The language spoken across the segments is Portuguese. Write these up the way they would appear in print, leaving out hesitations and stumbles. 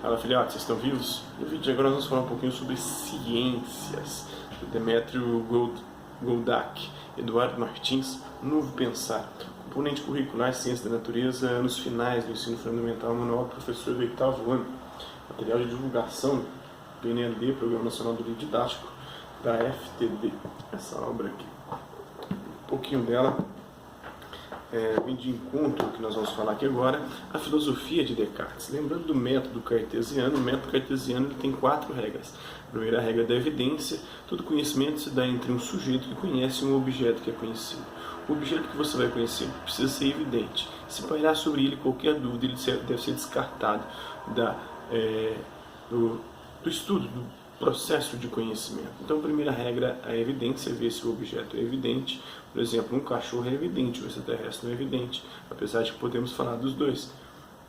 Fala filhotes, vocês estão vivos? No vídeo de agora nós vamos falar um pouquinho sobre ciências, do Demétrio Goldak, Eduardo Martins, Novo Pensar, componente curricular Ciência da Natureza nos finais do ensino fundamental, manual do professor do 8º ano, material de divulgação do PNLD, Programa Nacional do Livro Didático, da FTD, essa obra aqui. Um pouquinho dela vem de encontro ao que nós vamos falar aqui agora, a filosofia de Descartes. Lembrando do método cartesiano, o método cartesiano ele tem 4 regras. A primeira regra é da evidência: todo conhecimento se dá entre um sujeito que conhece e um objeto que é conhecido. O objeto que você vai conhecer precisa ser evidente. Se pairar sobre ele qualquer dúvida, ele deve ser descartado do estudo, do processo de conhecimento. Então, a primeira regra é a evidência, ver se o objeto é evidente. Por exemplo, um cachorro é evidente, o extraterrestre não é evidente, apesar de que podemos falar dos dois.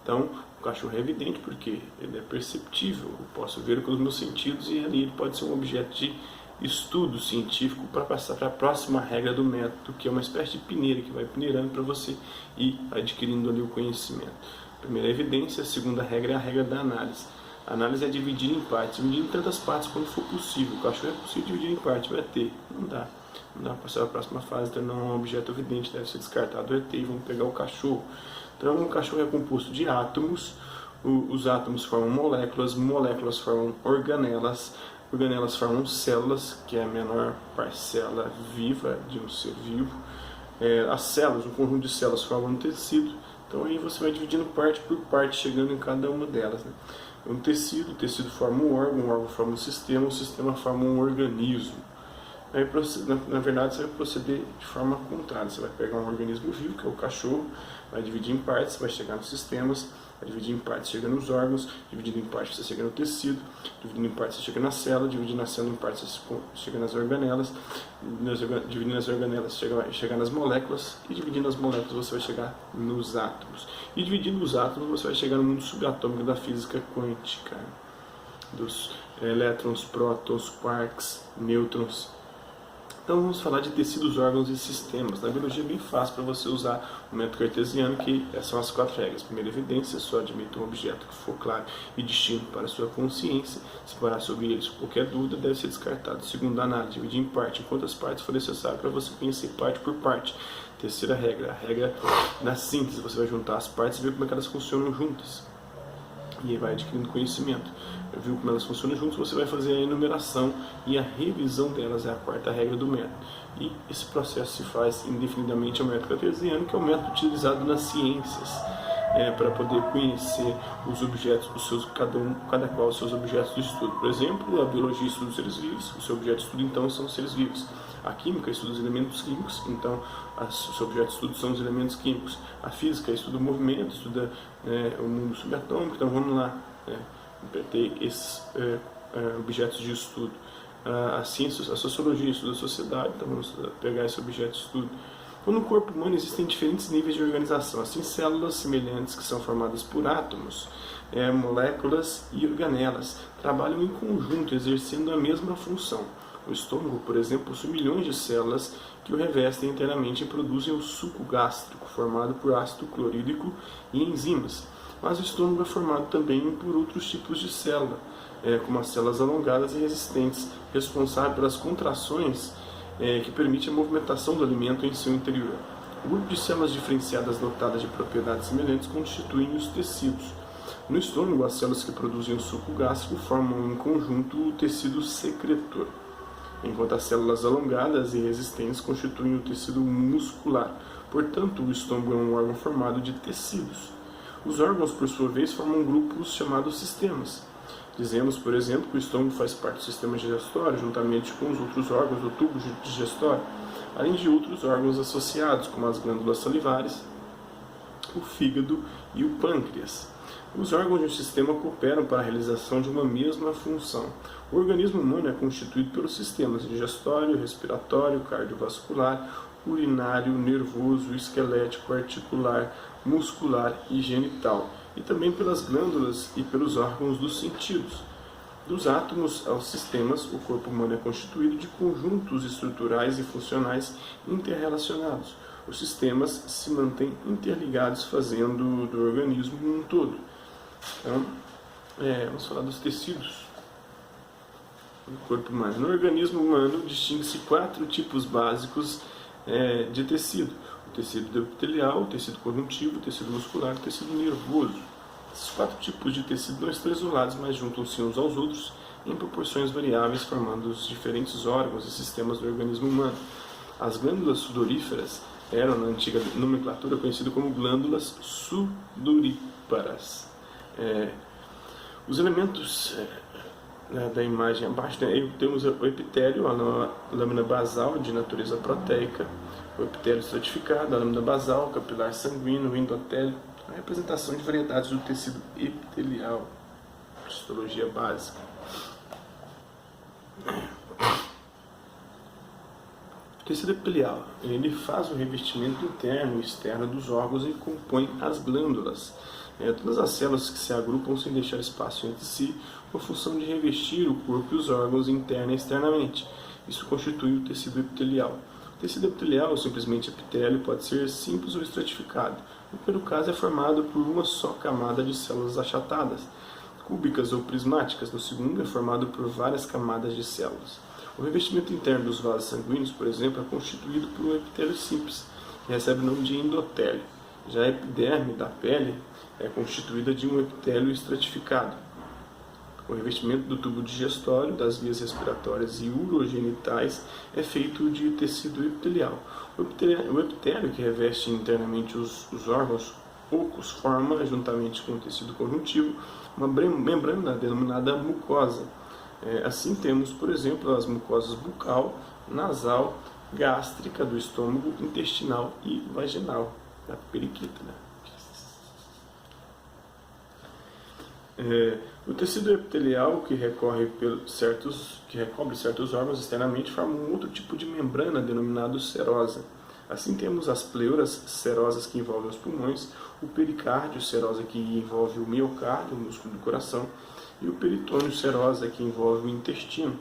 Então, o cachorro é evidente porque ele é perceptível, eu posso ver com os meus sentidos, e ali ele pode ser um objeto de estudo científico para passar para a próxima regra do método, que é uma espécie de peneira que vai peneirando para você e adquirindo ali o conhecimento. A primeira é a evidência, a segunda regra é a regra da análise. A análise é dividir em partes, dividir em tantas partes quanto for possível. O cachorro é possível dividir em partes, o ET não dá. Não dá para passar a próxima fase, então não é um objeto evidente, deve ser descartado o ET e vamos pegar o cachorro. Então o cachorro é composto de átomos, os átomos formam moléculas, moléculas formam organelas, organelas formam células, que é a menor parcela viva de um ser vivo. As células, um conjunto de células formam um tecido, então aí você vai dividindo parte por parte, chegando em cada uma delas, né? O tecido forma um órgão forma um sistema, o sistema forma um organismo. Aí, na verdade, você vai proceder de forma contrária. Você vai pegar um organismo vivo, que é o cachorro, vai dividir em partes, vai chegar nos sistemas, vai dividir em partes, chega nos órgãos, dividindo em partes, você chega no tecido, dividindo em partes, você chega na célula, dividindo na célula em partes, você chega nas organelas, dividindo nas organelas, você vai chegar nas moléculas, e dividindo as moléculas, você vai chegar nos átomos. E dividindo os átomos, você vai chegar no mundo subatômico da física quântica, dos elétrons, prótons, quarks, nêutrons. Então vamos falar de tecidos, órgãos e sistemas. Na biologia é bem fácil para você usar o método cartesiano, que são as 4 regras. Primeira, evidência: só admita um objeto que for claro e distinto para a sua consciência. Se parar sobre ele qualquer dúvida, deve ser descartado. Segunda, análise: dividir em parte, em quantas partes for necessário para você conhecer parte por parte. Terceira regra, a regra da síntese: você vai juntar as partes e ver como é que elas funcionam juntas. E aí vai adquirindo conhecimento. Viu como elas funcionam juntas, você vai fazer a enumeração e a revisão delas, é a 4ª regra do método. E esse processo se faz indefinidamente ao método cartesiano, que é o método utilizado nas ciências, para poder conhecer os objetos, cada qual os seus objetos de estudo. Por exemplo, a biologia estuda os seres vivos, o seu objeto de estudo então são os seres vivos. A química estuda os elementos químicos, então o seu objeto de estudo são os elementos químicos. A física estuda o movimento, estuda o mundo subatômico, então vamos lá ter esses objetos de estudo. A ciência, a sociologia estuda a sociedade, então vamos pegar esse objeto de estudo. Então, no corpo humano existem diferentes níveis de organização, assim células semelhantes que são formadas por átomos, moléculas e organelas trabalham em conjunto, exercendo a mesma função. O estômago, por exemplo, possui milhões de células que o revestem inteiramente e produzem o suco gástrico, formado por ácido clorídrico e enzimas. Mas o estômago é formado também por outros tipos de célula, como as células alongadas e resistentes, responsáveis pelas contrações que permitem a movimentação do alimento em seu interior. O grupo de células diferenciadas dotadas de propriedades semelhantes constituem os tecidos. No estômago, as células que produzem o suco gástrico formam em conjunto o tecido secretor, enquanto as células alongadas e resistentes constituem o tecido muscular. Portanto, o estômago é um órgão formado de tecidos. Os órgãos, por sua vez, formam grupos chamados sistemas. Dizemos, por exemplo, que o estômago faz parte do sistema digestório, juntamente com os outros órgãos do tubo digestório, além de outros órgãos associados, como as glândulas salivares, o fígado e o pâncreas. Os órgãos de um sistema cooperam para a realização de uma mesma função. O organismo humano é constituído pelos sistemas digestório, respiratório, cardiovascular, urinário, nervoso, esquelético, articular, muscular e genital, e também pelas glândulas e pelos órgãos dos sentidos. Dos átomos aos sistemas, o corpo humano é constituído de conjuntos estruturais e funcionais interrelacionados. Os sistemas se mantêm interligados, fazendo do organismo um todo. Então, Vamos falar dos tecidos do corpo humano. No organismo humano, distingue-se 4 tipos básicos de tecido: o tecido epitelial, o tecido conjuntivo, o tecido muscular e o tecido nervoso. Esses 4 tipos de tecido não estão isolados, mas juntam-se uns aos outros em proporções variáveis, formando os diferentes órgãos e sistemas do organismo humano. As glândulas sudoríferas eram, na antiga nomenclatura, conhecidas como glândulas sudoríparas. Os elementos da imagem abaixo, temos o epitélio, a lâmina basal de natureza proteica, o epitélio estratificado, a lâmina basal, capilar sanguíneo, o endotélio, a representação de variedades do tecido epitelial, histologia básica. O tecido epitelial, ele faz o revestimento interno e externo dos órgãos e compõe as glândulas. Todas as células que se agrupam sem deixar espaço entre si, com a função de revestir o corpo e os órgãos interna e externamente. Isso constitui o tecido epitelial. O tecido epitelial, ou simplesmente epitélio, pode ser simples ou estratificado. No primeiro caso, é formado por uma só camada de células achatadas, cúbicas ou prismáticas. No segundo, é formado por várias camadas de células. O revestimento interno dos vasos sanguíneos, por exemplo, é constituído por um epitélio simples, que recebe o nome de endotélio. Já a epiderme da pele é constituída de um epitélio estratificado. O revestimento do tubo digestório, das vias respiratórias e urogenitais é feito de tecido epitelial. O epitélio, que reveste internamente os órgãos ocos, forma, juntamente com o tecido conjuntivo, uma membrana denominada mucosa. Assim temos, por exemplo, as mucosas bucal, nasal, gástrica do estômago, intestinal e vaginal, da periquita, né? O tecido epitelial, que recobre certos órgãos externamente, forma um outro tipo de membrana denominado serosa. Assim temos as pleuras serosas, que envolvem os pulmões, o pericárdio serosa, que envolve o miocárdio, o músculo do coração, e o peritônio serosa, que envolve o intestino.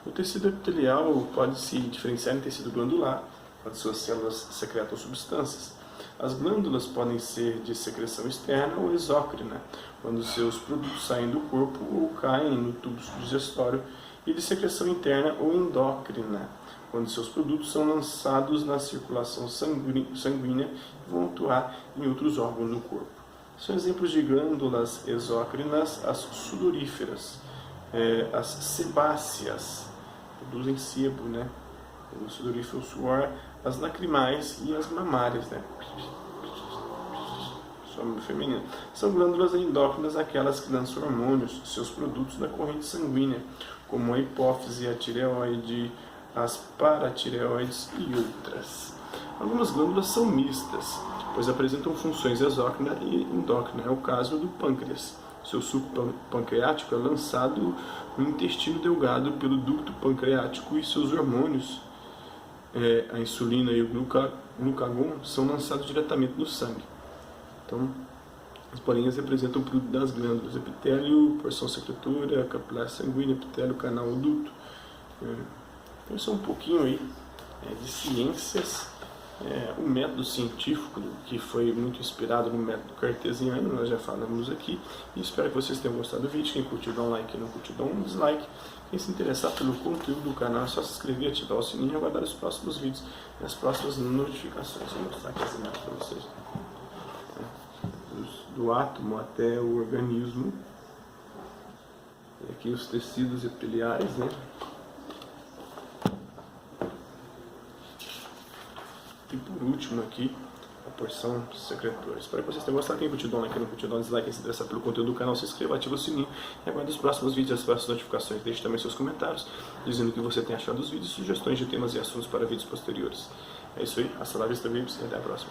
O tecido epitelial pode se diferenciar em tecido glandular, quando suas células secretam substâncias. As glândulas podem ser de secreção externa ou exócrina, quando seus produtos saem do corpo ou caem no tubo digestório, e de secreção interna ou endócrina, quando seus produtos são lançados na circulação sanguínea e vão atuar em outros órgãos do corpo. São exemplos de glândulas exócrinas as sudoríferas, as sebáceas, produzem sebo, né? O sudorífero, o suor, as lacrimais e as mamárias, né? Feminino. São glândulas endócrinas, aquelas que lançam hormônios, seus produtos, na corrente sanguínea, como a hipófise, a tireoide, as paratireoides e outras. Algumas glândulas são mistas, pois apresentam funções exócrina e endócrina. É o caso do pâncreas. Seu suco pancreático é lançado no intestino delgado pelo ducto pancreático e seus hormônios, a insulina e o glucagon, são lançados diretamente no sangue. Então, as bolinhas representam o produto das glândulas: epitélio, porção secretora, capilar sanguíneo, epitélio, canal ou duto. Então, isso é um pouquinho aí de ciências. O método científico, que foi muito inspirado no método cartesiano, nós já falamos aqui, e espero que vocês tenham gostado do vídeo. Quem curtiu, dá um like, quem não curtiu, dá um dislike. Quem se interessar pelo conteúdo do canal, é só se inscrever, ativar o sininho e aguardar os próximos vídeos e as próximas notificações. Vou mostrar aqui as imagens para vocês. Do átomo até o organismo. E aqui os tecidos epiteliais, né? E por último aqui, a porção secretora. Espero que vocês tenham gostado. Quem curtiu, dá um like, quem não curtiu, dá um dislike. Quem se interessar pelo conteúdo do canal, se inscreva, ativa o sininho e aguarde os próximos vídeos e as próximas notificações. Deixe também seus comentários, dizendo o que você tem achado dos vídeos, sugestões de temas e assuntos para vídeos posteriores. É isso aí, hasta la vista, e até a próxima.